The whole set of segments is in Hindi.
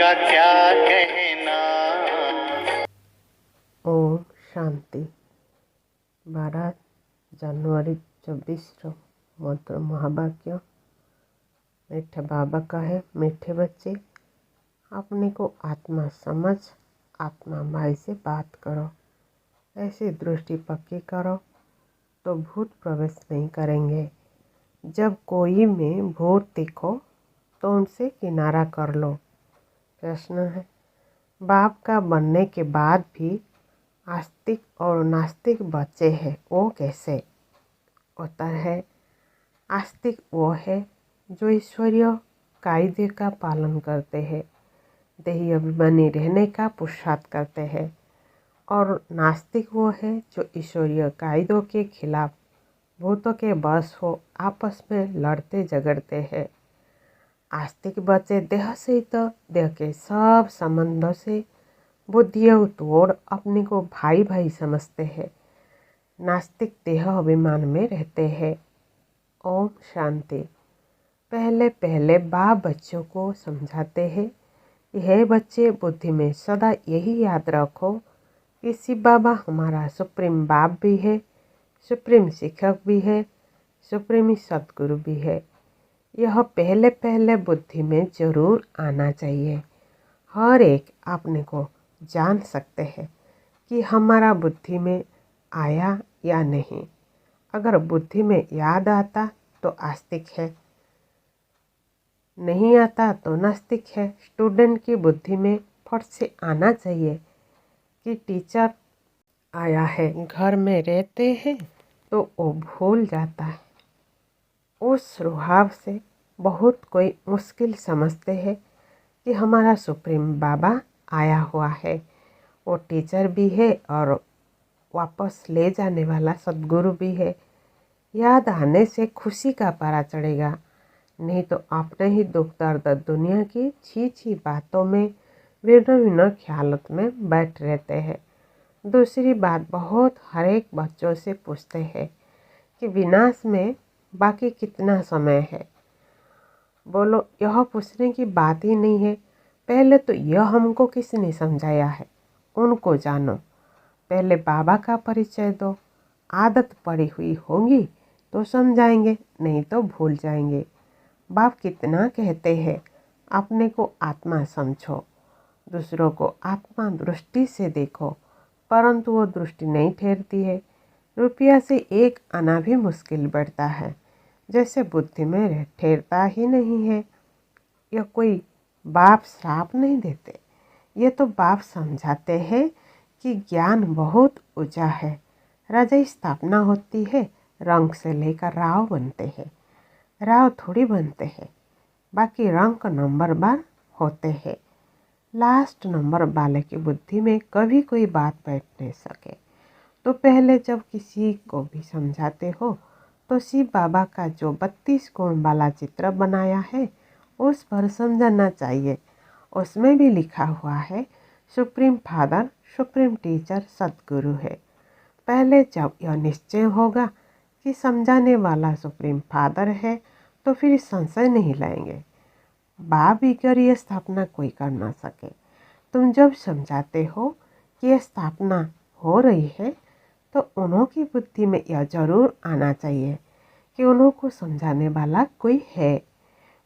का क्या कहना। ओम शांति। 12 जनवरी 24 मंत्र महावाक्य मीठे बाबा का है। मीठे बच्चे, अपने को आत्मा समझ आत्मा भाई से बात करो। ऐसी दृष्टि पक्की करो तो भूत प्रवेश नहीं करेंगे। जब कोई में भूत दिखो तो उनसे किनारा कर लो। प्रश्न है, बाप का बनने के बाद भी आस्तिक और नास्तिक बच्चे हैं, वो कैसे? उत्तर है, आस्तिक वो है जो ईश्वरीय कायदे का पालन करते हैं, देही अभिमानी रहने का पुरुषार्थ करते हैं, और नास्तिक वो है जो ईश्वरीय कायदों के खिलाफ भूतों के बस हो आपस में लड़ते झगड़ते हैं। आस्तिक बच्चे देह सहित देह के सब संबंधों से बुद्धियों तोड़ अपने को भाई भाई समझते हैं। नास्तिक देह अभिमान में रहते हैं। ओम शांति। पहले पहले बाप बच्चों को समझाते हैं, यह बच्चे बुद्धि में सदा यही याद रखो कि शिव बाबा हमारा सुप्रीम बाप भी है, सुप्रीम शिक्षक भी है, सुप्रीम सदगुरु भी है। यह पहले पहले बुद्धि में जरूर आना चाहिए। हर एक अपने को जान सकते हैं कि हमारा बुद्धि में आया या नहीं। अगर बुद्धि में याद आता तो आस्तिक है, नहीं आता तो नास्तिक है। स्टूडेंट की बुद्धि में फट से आना चाहिए कि टीचर आया है। घर में रहते हैं तो वो भूल जाता है। उस स्वभाव से बहुत कोई मुश्किल समझते हैं कि हमारा सुप्रीम बाबा आया हुआ है, वो टीचर भी है और वापस ले जाने वाला सदगुरु भी है। याद आने से खुशी का पारा चढ़ेगा, नहीं तो अपने ही दुख दर्द दुनिया की छी छी बातों में भिन्न भिन्न ख्यालत में बैठ रहते हैं। दूसरी बात, बहुत हर एक बच्चों से पूछते हैं कि विनाश में बाकी कितना समय है। बोलो, यह पूछने की बात ही नहीं है। पहले तो यह हमको किसने समझाया है, उनको जानो। पहले बाबा का परिचय दो। आदत पड़ी हुई होगी तो समझाएंगे, नहीं तो भूल जाएंगे। बाप कितना कहते हैं, अपने को आत्मा समझो, दूसरों को आत्मा दृष्टि से देखो, परंतु वो दृष्टि नहीं ठहरती है। रुपया से एक आना भी मुश्किल बढ़ता है, जैसे बुद्धि में ठहरता ही नहीं है। यह कोई बाप श्राप नहीं देते, ये तो बाप समझाते हैं कि ज्ञान बहुत ऊंचा है। राजा स्थापना होती है, रंग से लेकर राव बनते हैं। राव थोड़ी बनते हैं, बाकी रंग नंबर बार होते हैं। लास्ट नंबर वाले की बुद्धि में कभी कोई बात बैठ नहीं सके। तो पहले जब किसी को भी समझाते हो तो शिव बाबा का जो 32 गुण वाला चित्र बनाया है उस पर समझाना चाहिए। उसमें भी लिखा हुआ है, सुप्रीम फादर, सुप्रीम टीचर सदगुरु है। पहले जब यह निश्चय होगा कि समझाने वाला सुप्रीम फादर है तो फिर संशय नहीं लाएंगे। बाप बिगर ये स्थापना कोई कर ना सके। तुम जब समझाते हो कि यह स्थापना हो रही है तो उन्हों की बुद्धि में यह जरूर आना चाहिए कि उन्हों को समझाने वाला कोई है।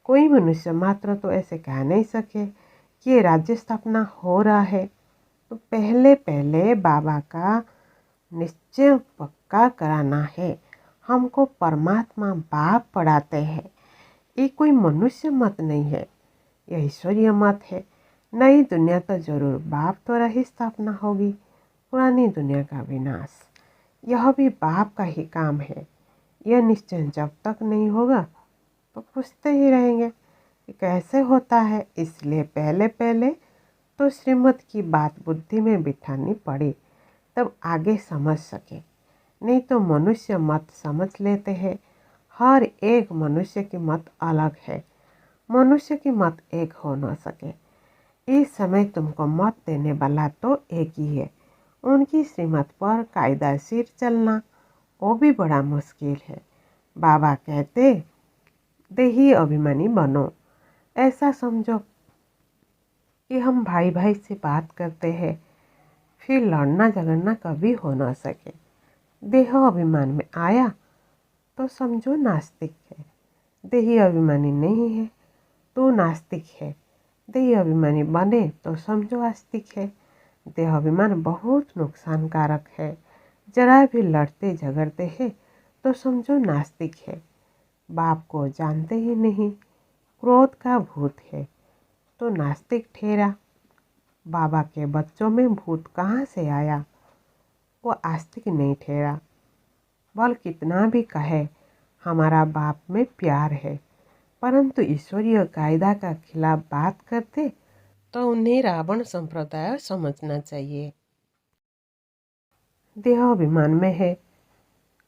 कोई मनुष्य मात्र तो ऐसे कह नहीं सके कि ये राज्य स्थापना हो रहा है। तो पहले पहले बाबा का निश्चय पक्का कराना है। हमको परमात्मा बाप पढ़ाते हैं। ये कोई मनुष्य मत नहीं है, यह ईश्वरीय मत है। नई दुनिया तो जरूर बाप द्वारा ही स्थापना होगी, पुरानी दुनिया का विनाश यह भी बाप का ही काम है। यह निश्चय जब तक नहीं होगा तो पूछते ही रहेंगे कि कैसे होता है। इसलिए पहले पहले तो श्रीमत की बात बुद्धि में बिठानी पड़ी, तब आगे समझ सके। नहीं तो मनुष्य मत समझ लेते हैं। हर एक मनुष्य की मत अलग है, मनुष्य की मत एक हो न सके। इस समय तुमको मत देने वाला तो एक ही है, उनकी श्रीमत पर कायदाशीर चलना वो भी बड़ा मुश्किल है। बाबा कहते, देही अभिमानी बनो। ऐसा समझो कि हम भाई भाई से बात करते हैं, फिर लड़ना झगड़ना कभी हो ना सके। देह अभिमान में आया तो समझो नास्तिक है, देही अभिमानी नहीं है तो नास्तिक है। देही अभिमानी बने तो समझो आस्तिक है। देह अभिमान बहुत नुकसानकारक है। जरा भी लड़ते झगड़ते हैं तो समझो नास्तिक है। बाप को जानते ही नहीं, क्रोध का भूत है तो नास्तिक ठहरा। बाबा के बच्चों में भूत कहाँ से आया? वो आस्तिक नहीं ठहरा। बल कितना भी कहे हमारा बाप में प्यार है, परंतु ईश्वरीय कायदा का खिलाफ बात करते तो उन्हें रावण संप्रदाय समझना चाहिए। देह अभिमान में है,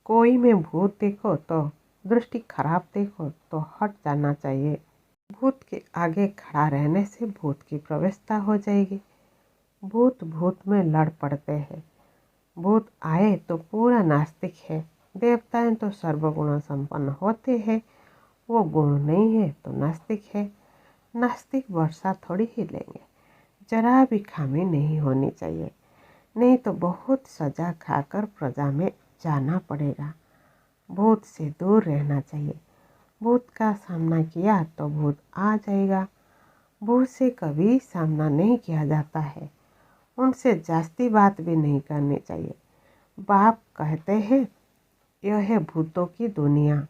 कोई में भूत देखो तो दृष्टि खराब देखो तो हट जाना चाहिए। भूत के आगे खड़ा रहने से भूत की प्रवेशता हो जाएगी। भूत भूत में लड़ पड़ते हैं। भूत आए तो पूरा नास्तिक है। देवताएं तो सर्वगुण संपन्न होते हैं, वो गुण नहीं है तो नास्तिक है। नास्तिक वर्षा थोड़ी ही लेंगे, जरा भी खामी नहीं होनी चाहिए, नहीं तो बहुत सजा खाकर प्रजा में जाना पड़ेगा। भूत से दूर रहना चाहिए। भूत का सामना किया तो भूत आ जाएगा। भूत से कभी सामना नहीं किया जाता है, उनसे जास्ती बात भी नहीं करनी चाहिए। बाप कहते हैं यह है भूतों की दुनिया।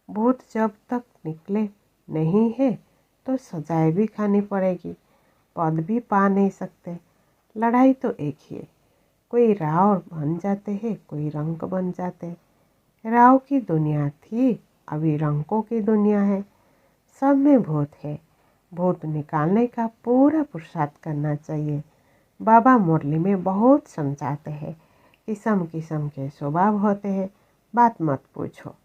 भूत जब तक निकले नहीं है तो सजाएं भी खानी पड़ेगी, पद भी पा नहीं सकते। लड़ाई तो एक ही है, कोई राव बन जाते हैं, कोई रंक बन जाते। राव की दुनिया थी, अभी रंकों की दुनिया है। सब में भूत है। भूत निकालने का पूरा पुरुषार्थ करना चाहिए। बाबा मुरली में बहुत समझाते हैं, किस्म किस्म के स्वभाव होते हैं, बात मत पूछो।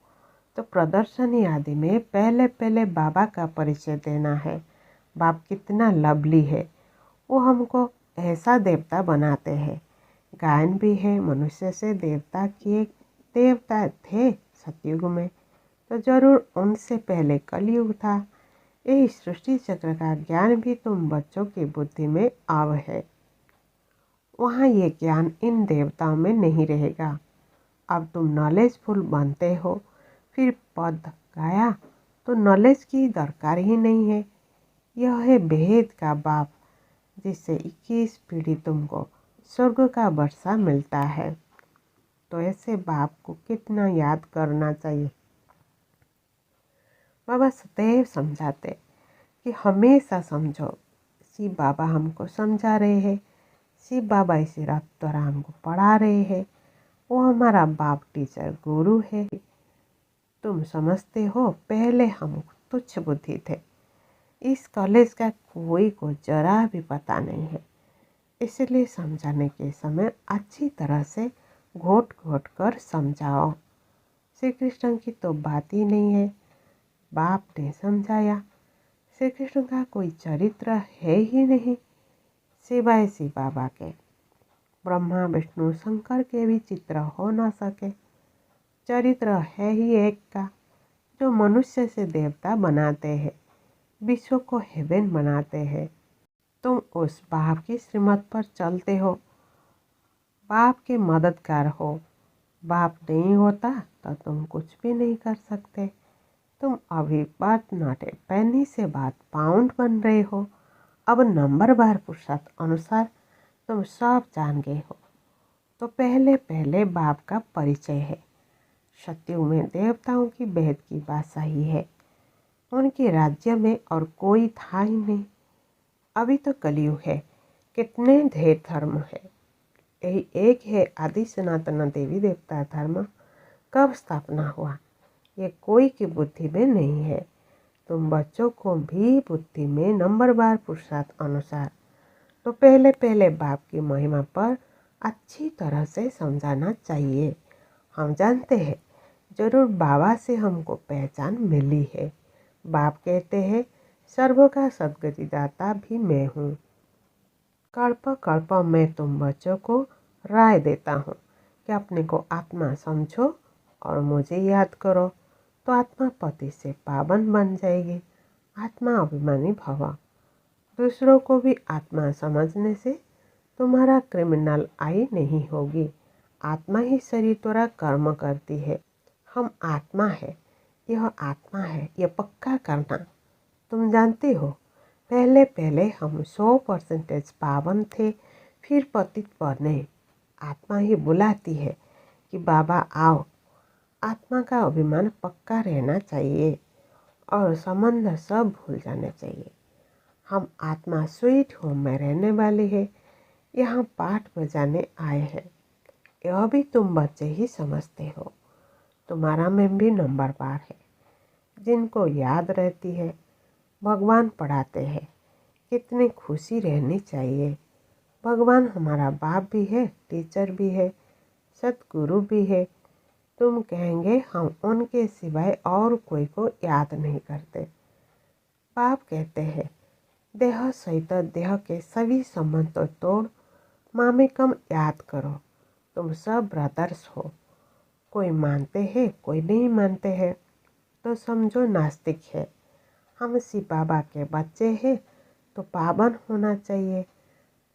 तो प्रदर्शनी आदि में पहले पहले बाबा का परिचय देना है। बाप कितना लवली है, वो हमको ऐसा देवता बनाते हैं। गायन भी है, मनुष्य से देवता किए देवता थे सतयुग में, तो जरूर उनसे पहले कलयुग था। यही सृष्टि चक्र का ज्ञान भी तुम बच्चों की बुद्धि में आव है। वहाँ ये ज्ञान इन देवताओं में नहीं रहेगा। अब तुम नॉलेजफुल बनते हो, फिर पद गाया तो नॉलेज की दरकार ही नहीं है। यह है भेद का बाप, जिससे 21 पीढ़ी तुमको स्वर्ग का वर्षा मिलता है। तो ऐसे बाप को कितना याद करना चाहिए। बाबा सदैव समझाते कि हमेशा समझो। शिव बाबा हमको समझा रहे हैं, शिव बाबा इसी रात द्वारा हमको पढ़ा रहे हैं। वो हमारा बाप टीचर गुरु है। तुम समझते हो पहले हम तुच्छ बुद्धि थे। इस कॉलेज का कोई को जरा भी पता नहीं है, इसलिए समझाने के समय अच्छी तरह से घोट घोट कर समझाओ। श्री कृष्ण की तो बात ही नहीं है। बाप ने समझाया श्री कृष्ण का कोई चरित्र है ही नहीं सिवाय शिव बाबा के। ब्रह्मा विष्णु शंकर के भी चित्र हो ना सके। चरित्र है ही एक का, जो मनुष्य से देवता बनाते हैं, विश्व को हेवन बनाते हैं। तुम उस बाप की श्रीमत पर चलते हो, बाप के मददगार हो। बाप नहीं होता तो तुम कुछ भी नहीं कर सकते। तुम अभी बात नाटे पैनी से बात पाउंड बन रहे हो। अब नंबर बार पुरुषार्थ अनुसार तुम सब जान गए हो। तो पहले पहले बाप का परिचय है। सतयुग में देवताओं की भेद की बादशाही है। उनके राज्य में और कोई था ही नहीं। अभी तो कलयुग है, कितने ढेर धर्म है। यही एक है आदि सनातन देवी देवता धर्म। कब स्थापना हुआ ये कोई की बुद्धि में नहीं है। तुम बच्चों को भी बुद्धि में नंबर बार पुरुषार्थ अनुसार तो पहले पहले बाप की महिमा पर अच्छी तरह से समझाना चाहिए। हम जानते हैं जरूर बाबा से हमको पहचान मिली है। बाप कहते हैं सर्व का सद्गति दाता भी मैं हूँ। कल्प कल्प मैं तुम बच्चों को राय देता हूँ कि अपने को आत्मा समझो और मुझे याद करो, तो आत्मा पति से पावन बन जाएगी। आत्मा अभिमानी भव। दूसरों को भी आत्मा समझने से तुम्हारा क्रिमिनल आई नहीं होगी। आत्मा ही शरीर द्वारा कर्म करती है। हम आत्मा है, यह आत्मा है, यह पक्का करना। तुम जानते हो, पहले पहले हम 100% पावन थे, फिर पतित बने। आत्मा ही बुलाती है कि बाबा आओ। आत्मा का अभिमान पक्का रहना चाहिए और संबंध सब भूल जाने चाहिए। हम आत्मा स्वीट होम में रहने वाले हैं, यहाँ पाठ बजाने आए हैं। यह भी तुम बच्चे ही समझते हो। तुम्हारा में भी नंबर पार है। जिनको याद रहती है, भगवान पढ़ाते हैं। कितनी खुशी रहनी चाहिए। भगवान हमारा बाप भी है, टीचर भी है, सतगुरु भी है। तुम कहेंगे हम उनके सिवाय और कोई को याद नहीं करते। बाप कहते हैं, देह सहित देह के सभी संबंध तो तोड़, मामेकम याद करो। तुम सब ब्रदर्स हो। कोई मानते हैं, कोई नहीं मानते हैं, तो समझो नास्तिक है। हम शिव बाबा के बच्चे हैं तो पावन होना चाहिए।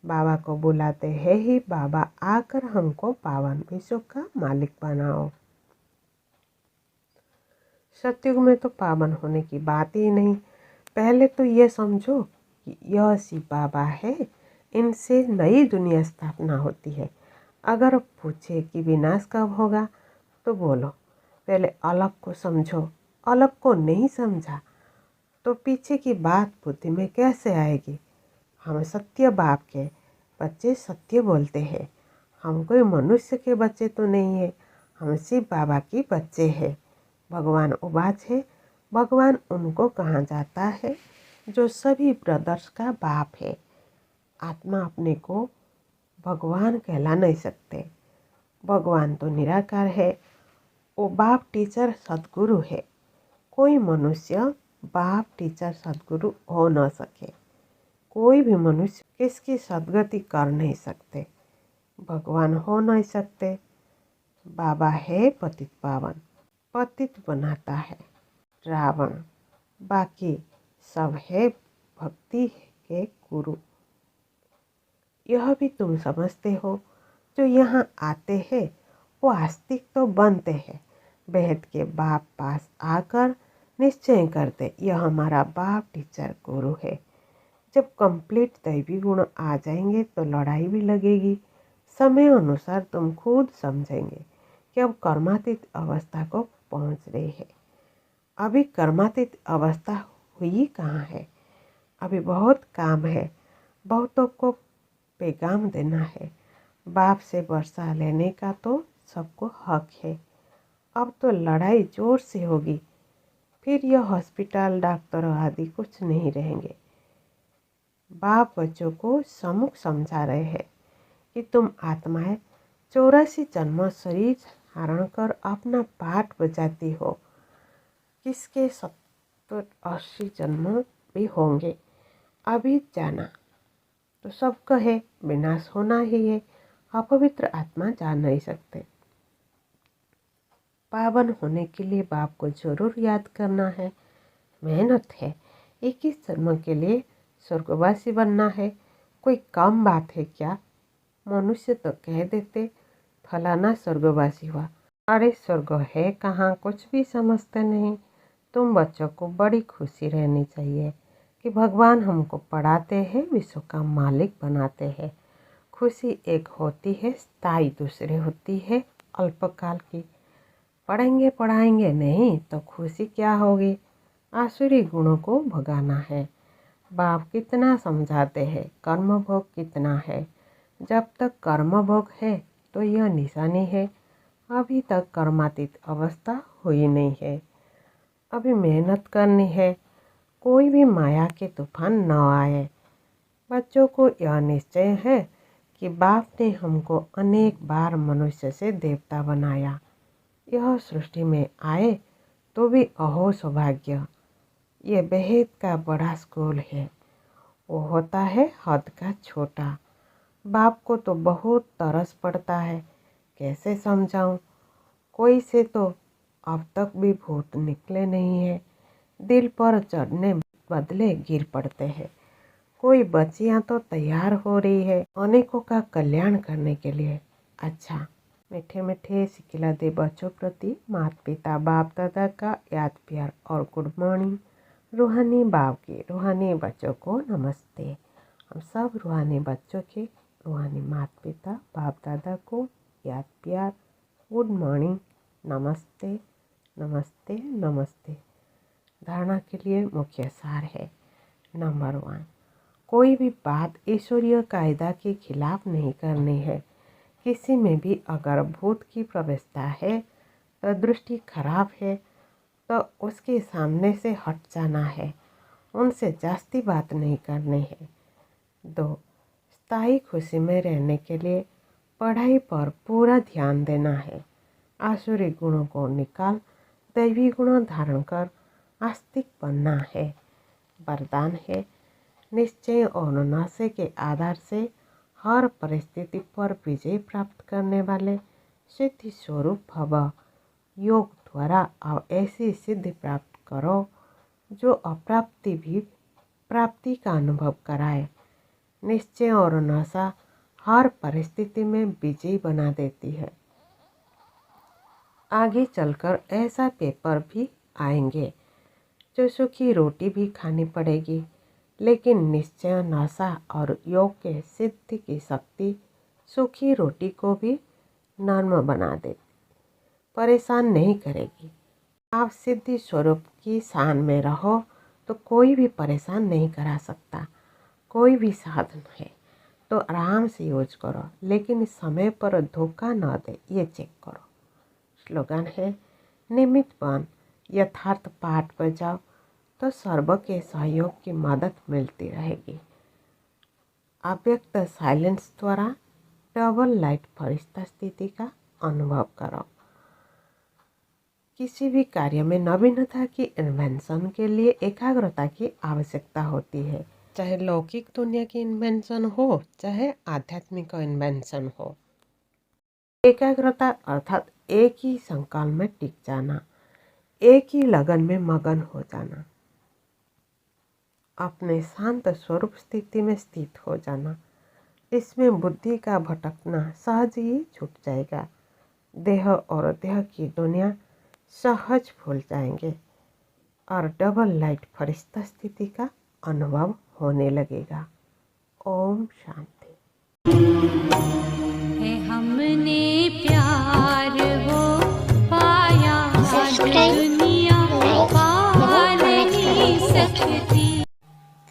बाबा को बुलाते हैं ही, बाबा आकर हमको पावन विश्व का मालिक बनाओ। सतयुग में तो पावन होने की बात ही नहीं। पहले तो ये समझो कि यह शिव बाबा है, इनसे नई दुनिया स्थापना होती है। अगर पूछे कि विनाश कब होगा तो बोलो, पहले अलग को समझो। अलग को नहीं समझा तो पीछे की बात बुद्धि में कैसे आएगी। हम सत्य बाप के बच्चे सत्य बोलते हैं। हम कोई मनुष्य के बच्चे तो नहीं है, हम शिव बाबा के बच्चे हैं। भगवान उवाच है, भगवान उनको कहा जाता है जो सभी ब्रदर्स का बाप है। आत्मा अपने को भगवान कहला नहीं सकते। भगवान तो निराकार है, वो बाप टीचर सद्गुरु है। कोई मनुष्य बाप टीचर सद्गुरु हो न सके। कोई भी मनुष्य किसकी सद्गति कर नहीं सकते, भगवान हो नहीं सकते। बाबा है पतित पावन, पतित बनाता है रावण। बाकी सब है भक्ति के गुरु। यह भी तुम समझते हो, जो यहाँ आते हैं वो आस्तिक तो बनते हैं। बेहद के बाप पास आकर निश्चय करते, यह हमारा बाप टीचर गुरु है। जब कंप्लीट दैवी गुण आ जाएंगे तो लड़ाई भी लगेगी। समय अनुसार तुम खुद समझेंगे कि अब कर्मातीत अवस्था को पहुँच रही है। अभी कर्मातीत अवस्था हुई कहाँ है। अभी बहुत काम है। बहुतों को पैगाम देना है। बाप से वर्षा लेने का तो सबको हक है। अब तो लड़ाई जोर से होगी। फिर यह हॉस्पिटल, डॉक्टर आदि कुछ नहीं रहेंगे। बाप बच्चों को सम्मुख समझा रहे हैं कि तुम आत्माएं 84 जन्म शरीर धारण कर अपना पाठ बजाती हो। किसके 70-80 जन्म भी होंगे। अभी जाना तो सबको है, विनाश होना ही है। अपवित्र आत्मा जा नहीं सकते। पावन होने के लिए बाप को जरूर याद करना है। मेहनत है। 21 जन्म के लिए स्वर्गवासी बनना है। कोई कम बात है क्या। मनुष्य तो कह देते फलाना स्वर्गवासी हुआ। अरे स्वर्ग है कहाँ, कुछ भी समझते नहीं। तुम बच्चों को बड़ी खुशी रहनी चाहिए कि भगवान हमको पढ़ाते हैं, विश्व का मालिक बनाते हैं। खुशी एक होती है स्थायी, दूसरी होती है अल्पकाल की। पढ़ेंगे पढ़ाएंगे नहीं तो खुशी क्या होगी। आसुरी गुणों को भगाना है। बाप कितना समझाते हैं, कर्म भोग कितना है। जब तक कर्म भोग है तो यह निशानी है। अभी तक कर्मातीत अवस्था हुई नहीं है। अभी मेहनत करनी है। कोई भी माया के तूफान न आए। बच्चों को यह निश्चय है कि बाप ने हमको अनेक बार मनुष्य से देवता बनाया। यह सृष्टि में आए तो भी अहो सौभाग्य। ये बेहद का बड़ा स्कूल है, वो होता है हद का छोटा। बाप को तो बहुत तरस पड़ता है, कैसे समझाऊं। कोई से तो अब तक भी भूत निकले नहीं है। दिल पर चढ़ने बदले गिर पड़ते हैं। कोई बच्चियां तो तैयार हो रही है अनेकों का कल्याण करने के लिए। अच्छा, मीठे मीठे सिकिला दे बच्चों प्रति माता पिता बाप दादा का याद प्यार और गुड मॉर्निंग। रूहानी बाप के रूहानी बच्चों को नमस्ते। हम सब रूहानी बच्चों के रूहानी माता पिता बाप दादा को याद प्यार गुड मॉर्निंग, नमस्ते नमस्ते नमस्ते। धारणा के लिए मुख्य सार है। नंबर 1, कोई भी बात ईश्वरीय कायदा के खिलाफ नहीं करनी है। किसी में भी अगर भूत की प्रवेशता है तो दृष्टि खराब है तो उसके सामने से हट जाना है, उनसे जास्ती बात नहीं करनी है। 2, स्थायी खुशी में रहने के लिए पढ़ाई पर पूरा ध्यान देना है। आसुरी गुणों को निकाल दैवी गुणों धारण कर आस्तिक बनना है। वरदान है, निश्चय और नशे के आधार से हर परिस्थिति पर विजय प्राप्त करने वाले सिद्धि स्वरूप भव। योग द्वारा अब ऐसी सिद्धि प्राप्त करो जो अप्राप्ति भी प्राप्ति का अनुभव कराए। निश्चय और नशा हर परिस्थिति में विजयी बना देती है। आगे चलकर ऐसा पेपर भी आएंगे जो सूखी रोटी भी खानी पड़ेगी, लेकिन निश्चय नशा और योग के सिद्धि की शक्ति सूखी रोटी को भी नर्म बना देती, परेशान नहीं करेगी। आप सिद्धि स्वरूप की शान में रहो तो कोई भी परेशान नहीं करा सकता। कोई भी साधन है तो आराम से यूज करो, लेकिन समय पर धोखा न दे, ये चेक करो। स्लोगन है, निमित्त बन यथार्थ पाठ बजाओ तो सर्व के सहयोग की मदद मिलती रहेगी। अव्यक्त साइलेंस द्वारा डबल लाइट फरिश्ता स्थिति का अनुभव करो। किसी भी कार्य में नवीनता की इन्वेंशन के लिए एकाग्रता की आवश्यकता होती है, चाहे लौकिक दुनिया की इन्वेंशन हो चाहे आध्यात्मिक इन्वेंशन हो। एकाग्रता अर्थात एक ही संकल्प में टिक जाना, एक ही लगन में मगन हो जाना, अपने शांत स्वरूप स्थिति में स्थित हो जाना। इसमें बुद्धि का भटकना सहज ही छूट जाएगा। देह और देह की दुनिया सहज भूल जाएंगे और डबल लाइट फरिश्ता स्थिति का अनुभव होने लगेगा। ओम शांति। है हमने प्यार वो पाया, दुनिया पाल नहीं सकती।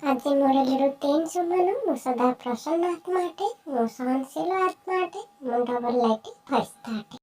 આજે મળેલું તેન સુમનું હું સદા પ્રસન્ન આત્મા માટે હું સહનશીલ આત્મા માટે હું ડબલ લાઇટ ફરસ્તા